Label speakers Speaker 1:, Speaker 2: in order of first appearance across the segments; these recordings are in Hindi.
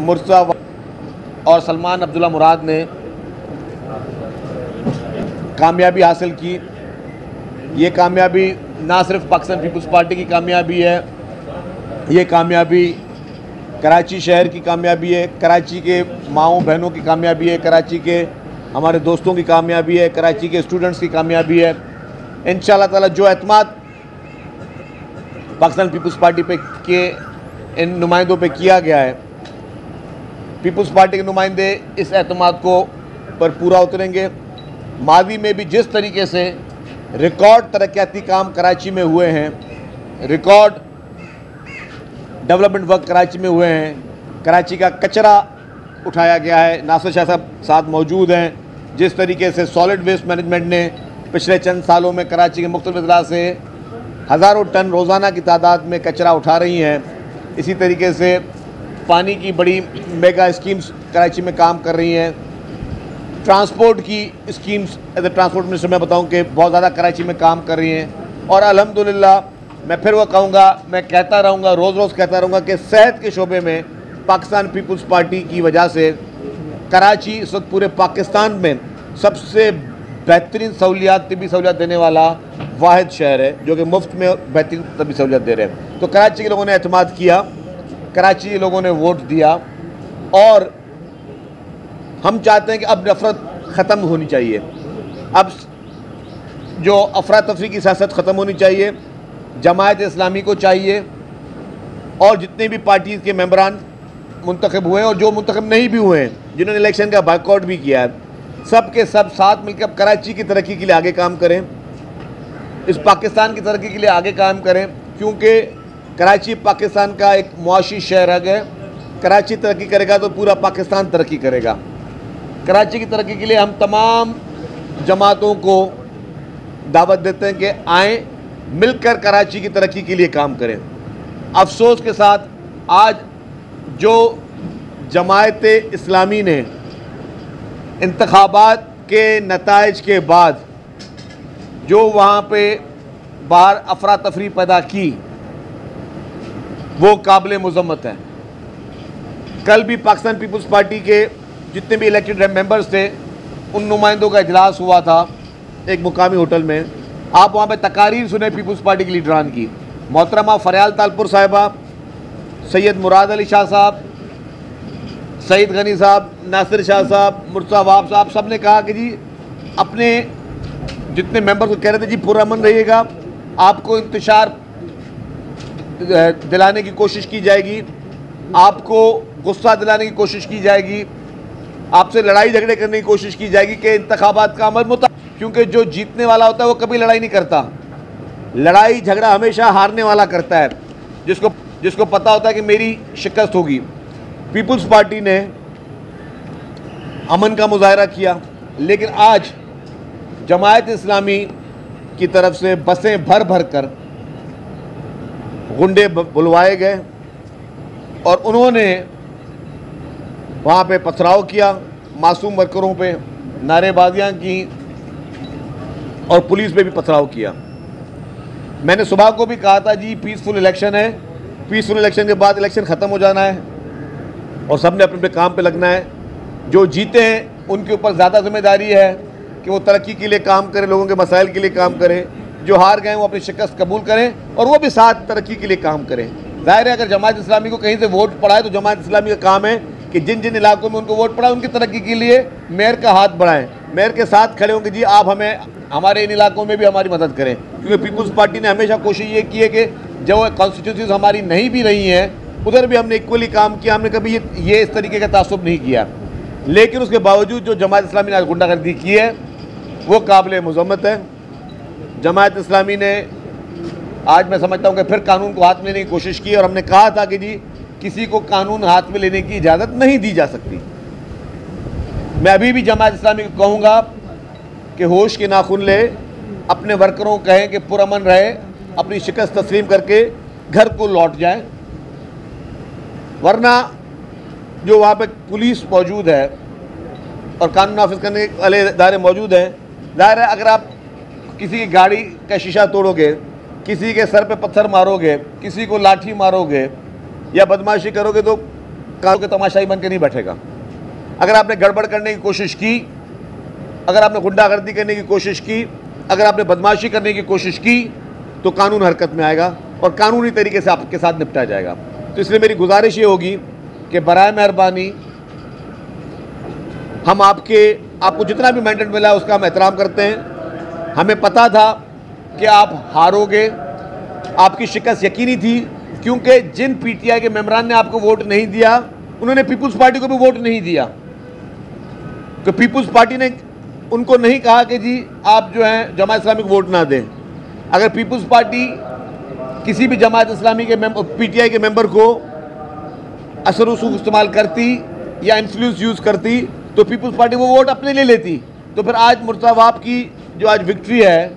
Speaker 1: मुर्तज़ा और सलमान अब्दुल्ला मुराद ने कामयाबी हासिल की। ये कामयाबी ना सिर्फ पाकिस्तान पीपल्स पार्टी की कामयाबी है, ये कामयाबी कराची शहर की कामयाबी है, कराची के माओं बहनों की कामयाबी है, कराची के हमारे दोस्तों की कामयाबी है, कराची के स्टूडेंट्स की कामयाबी है। इंशाअल्लाह ताला जो एतमाद पाकिस्तान पीपल्स पार्टी पे के इन नुमाइंदों पे किया गया है, पीपल्स पार्टी के नुमाइंदे इस एतमाद को पर पूरा उतरेंगे। माजी में भी जिस तरीके से रिकॉर्ड तरक्याती काम कराची में हुए हैं, रिकॉर्ड डेवलपमेंट वर्क कराची में हुए हैं, कराची का कचरा उठाया गया है, नासिर शाह साहब साथ मौजूद हैं, जिस तरीके से सॉलिड वेस्ट मैनेजमेंट ने पिछले चंद सालों में कराची के मुख्तलिफ अजला से हज़ारों टन रोज़ाना की तादाद में कचरा उठा रही हैं। इसी तरीके से पानी की बड़ी मेगा स्कीम्स कराची में काम कर रही हैं। ट्रांसपोर्ट की schemes as a transport minister मैं बताऊं कि बहुत ज़्यादा कराची में काम कर रही हैं। और अल्हम्दुलिल्लाह मैं फिर वो कहूँगा, मैं कहता रहूँगा, रोज़ रोज़ कहता रहूँगा कि सेहत के शोबे में पाकिस्तान पीपल्स पार्टी की वजह से कराची इस वक्त पूरे पाकिस्तान में सबसे बेहतरीन सहूलियात, तिबी सहूलियात देने वाला वाहिद शहर है जो कि मुफ्त में बेहतरीन तबी सहूलियत दे रहे हैं। तो कराची के लोगों ने एतमाद किया, कराची के लोगों ने वोट दिया और हम चाहते हैं कि अब नफरत ख़त्म होनी चाहिए, अब जो अफरा तफरी की सियासत ख़त्म होनी चाहिए। जमायत इस्लामी को चाहिए और जितने भी पार्टीज़ के मेंबरान मुंतखब हुए और जो मुंतखब नहीं भी हुए हैं, जिन्होंने इलेक्शन का बायकॉट भी किया है, सब के सब साथ मिलकर अब कराची की तरक्की के लिए आगे काम करें, इस पाकिस्तान की तरक्की के लिए आगे काम करें। क्योंकि कराची पाकिस्तान का एक मुआशी शहर है, कराची तरक्की करेगा तो पूरा पाकिस्तान तरक्की करेगा। कराची की तरक्की के लिए हम तमाम जमातों को दावत देते हैं कि आएँ, मिलकर कराची की तरक्की के लिए काम करें। अफसोस के साथ आज जो जमायत इस्लामी ने इंतखाबात के नताइज के बाद जो वहाँ पे बाहर अफरा तफरी पैदा की, वो काबिल मुज़म्मत है। कल भी पाकिस्तान पीपल्स पार्टी के जितने भी इलेक्टेड मेंबर्स थे, उन नुमाइंदों का इजलास हुआ था एक मुकामी होटल में। आप वहाँ पे तकारीर सुने पीपल्स पार्टी के लीडरान की। मोहतरमा फरियाल तालपुर साहिबा, सैयद मुराद अली शाह साहब, सईद गनी साहब, नासिर शाह साहब, मुर्तज़ा वाब साहब, सब ने कहा कि जी अपने जितने मेंबर को कह रहे थे जी पुरअमन रहिएगा, आपको इंतशार दिलाने की कोशिश की जाएगी, आपको गुस्सा दिलाने की कोशिश की जाएगी, आपसे लड़ाई झगड़े करने की कोशिश की जाएगी कि इंतखाबात का अमल मुताबिक। क्योंकि जो जीतने वाला होता है वो कभी लड़ाई नहीं करता, लड़ाई झगड़ा हमेशा हारने वाला करता है, जिसको पता होता है कि मेरी शिकस्त होगी। पीपल्स पार्टी ने अमन का मुजाहरा किया, लेकिन आज जमायत इस्लामी की तरफ से बसें भर भर कर गुंडे बुलवाए गए और उन्होंने वहाँ पे पथराव किया, मासूम वर्करों पे नारेबाजियाँ की और पुलिस पे भी पथराव किया। मैंने सुबह को भी कहा था जी पीसफुल इलेक्शन है, पीसफुल इलेक्शन के बाद इलेक्शन ख़त्म हो जाना है और सब ने अपने अपने काम पे लगना है। जो जीते हैं उनके ऊपर ज़्यादा जिम्मेदारी है कि वो तरक्की के लिए काम करें, लोगों के मसाइल के लिए काम करें। जो हार गए वो अपनी शिकस्त कबूल करें और वो भी साथ तरक्की के लिए काम करें। ज़ाहिर है अगर जमात इस्लामी को कहीं से वोट पड़ा है तो जमात इस्लामी का काम है कि जिन जिन इलाकों में उनको वोट पड़ा उनकी तरक्की के लिए मेयर का हाथ बढ़ाएं, मेयर के साथ खड़े होंगे जी आप हमें हमारे इन इलाकों में भी हमारी मदद करें। क्योंकि पीपल्स पार्टी ने हमेशा कोशिश ये की है कि जो कॉन्स्टिट्यूंसीज हमारी नहीं भी रही हैं उधर भी हमने इक्वली काम किया, हमने कभी ये इस तरीके का तासुब नहीं किया। लेकिन उसके बावजूद जो जमात इस्लामी ने गुंडागर्दी की है वो काबिल मुज़म्मत है। जमात इस्लामी ने आज मैं समझता हूँ कि फिर कानून को हाथ में लेने की कोशिश की और हमने कहा था कि जी किसी को कानून हाथ में लेने की इजाज़त नहीं दी जा सकती। मैं अभी भी जमात इस्लामी को कहूँगा कि होश के नाखून ले, अपने वर्करों को कहें कि पुरअमन रहे, अपनी शिकस्त तस्लीम करके घर को लौट जाएं, वरना जो वहाँ पे पुलिस मौजूद है और कानून नाफिज करने वाले इदारे मौजूद हैं, ज़ाहिर है अगर आप किसी की गाड़ी का शीशा तोड़ोगे, किसी के सर पे पत्थर मारोगे, किसी को लाठी मारोगे या बदमाशी करोगे तो कानून के तमाशाई बन के नहीं बैठेगा। अगर आपने गड़बड़ करने की कोशिश की, अगर आपने गुंडागर्दी करने की कोशिश की, अगर आपने बदमाशी करने की कोशिश की, तो कानून हरकत में आएगा और कानूनी तरीके से आपके साथ निपटा जाएगा। तो इसलिए मेरी गुजारिश ये होगी कि बराए मेहरबानी हम आपको जितना भी मैंडेट मिला है उसका हम एहतराम करते हैं। हमें पता था कि आप हारोगे, आपकी शिकस्त यकीनी थी, क्योंकि जिन पीटीआई के मेंबरान ने आपको वोट नहीं दिया उन्होंने पीपुल्स पार्टी को भी वोट नहीं दिया। तो पीपुल्स पार्टी ने उनको नहीं कहा कि जी आप जो है जमात इस्लामी को वोट ना दें। अगर पीपुल्स पार्टी किसी भी जमात इस्लामी के पीटीआई के मेंबर को असर रसूख इस्तेमाल करती या इन्फ्लुएंस यूज़ करती तो पीपुल्स पार्टी वो वोट अपने लिए लेती। तो फिर आज मुर्तज़ा की जो आज विक्ट्री है,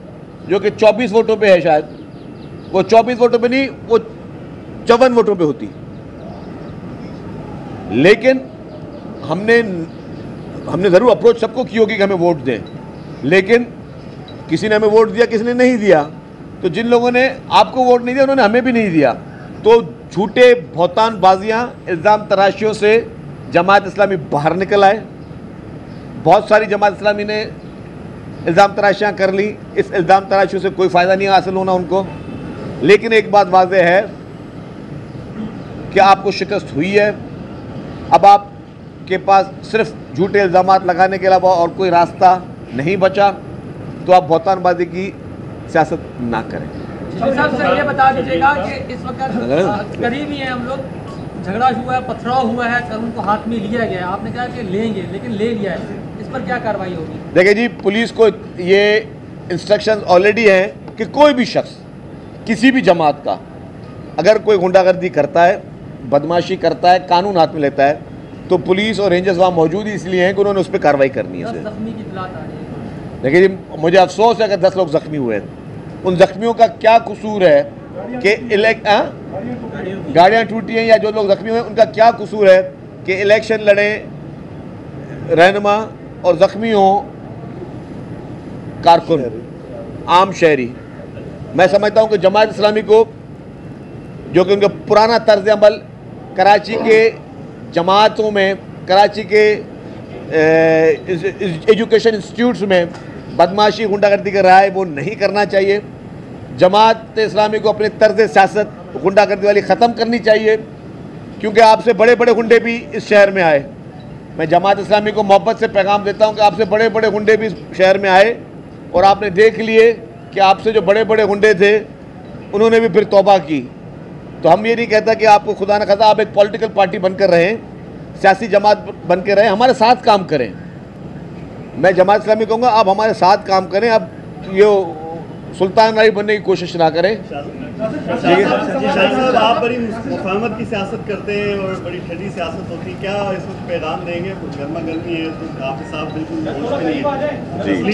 Speaker 1: जो कि 24 वोटों पे है, शायद वो 24 वोटों पे नहीं, वो 54 वोटों पे होती। लेकिन हमने ज़रूर अप्रोच सबको की होगी कि हमें वोट दें, लेकिन किसी ने हमें वोट दिया, किसी ने नहीं दिया। तो जिन लोगों ने आपको वोट नहीं दिया उन्होंने हमें भी नहीं दिया। तो झूठे भौतानबाजियाँ, इल्ज़ाम तराशियों से जमात इस्लामी बाहर निकल आए। बहुत सारी जमात इस्लामी ने इल्ज़ाम तराशियाँ कर ली, इस इल्ज़ाम तराशियों से कोई फ़ायदा नहीं हासिल होना उनको। लेकिन एक बात वाज़ेह है कि आपको शिकस्त हुई है। अब आपके पास सिर्फ झूठे इल्ज़ामात लगाने के अलावा और कोई रास्ता नहीं बचा, तो आप भौतानबाजी की सियासत ना करें।
Speaker 2: साहब सर ये बता दीजिएगा कि इस वक्त करीब ही है हम लोग, झगड़ा हुआ है, पथराव हुआ है, कानून को हाथ में लिया गया है, आपने कहा कि लेंगे, लेकिन ले लिया है, इस पर क्या कार्रवाई होगी? देखिए जी, पुलिस को ये इंस्ट्रक्शंस ऑलरेडी हैं कि कोई भी शख्स किसी भी जमात का अगर कोई गुंडागर्दी करता है, बदमाशी करता है, कानून हाथ में लेता है, तो पुलिस और रेंजर्स वहाँ मौजूद ही इसलिए हैं कि उन्होंने उस पर कार्रवाई करनी है। जख्मी की इत्तला आ रही है।
Speaker 1: देखिए जी, मुझे अफसोस है कि 10 लोग ज़ख्मी हुए हैं। उन ज़ख्मियों का क्या कसूर है कि गाड़ियाँ टूटी हैं, या जो लोग ज़ख्मी हुए उनका क्या कसूर है कि इलेक्शन लड़े रहनुमा और ज़ख्मी हो कारकुन, आम शहरी। मैं समझता हूँ कि जमात इस्लामी को, जो कि उनका पुराना तर्ज अमल कराची के जमातों में, कराची के एजुकेशन इंस्टीट्यूट्स में बदमाशी गुंडागर्दी कर रहा है, वो नहीं करना चाहिए। जमात इस्लामी को अपने तर्ज सियासत गुंडागर्दी वाली ख़त्म करनी चाहिए, क्योंकि आपसे बड़े बड़े गुंडे भी इस शहर में आए। मैं जमात इस्लामी को मोहब्बत से पैगाम देता हूं कि आपसे बड़े बड़े गुंडे भी इस शहर में आए और आपने देख लिए कि आपसे जो बड़े बड़े गुंडे थे उन्होंने भी फिर तौबा की। तो हम ये नहीं कहता कि आपको खुदा न खास्ता आप एक पॉलिटिकल पार्टी बनकर रहें, सियासी जमात बन के रहें, हमारे साथ काम करें। मैं जमात इस्लामी कहूँगा आप हमारे साथ काम करें, अब ये सुल्तान राय बनने की कोशिश ना करें।
Speaker 3: आप बड़ी मुफाहमत की सियासत करते हैं और बड़ी ठंडी सियासत होती है, क्या इस वक्त पैगाम देंगे? कुछ गर्मा गर्मी है तो आप साहब बिल्कुल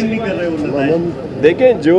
Speaker 3: नहीं कर रहे हो।
Speaker 4: देखें, जो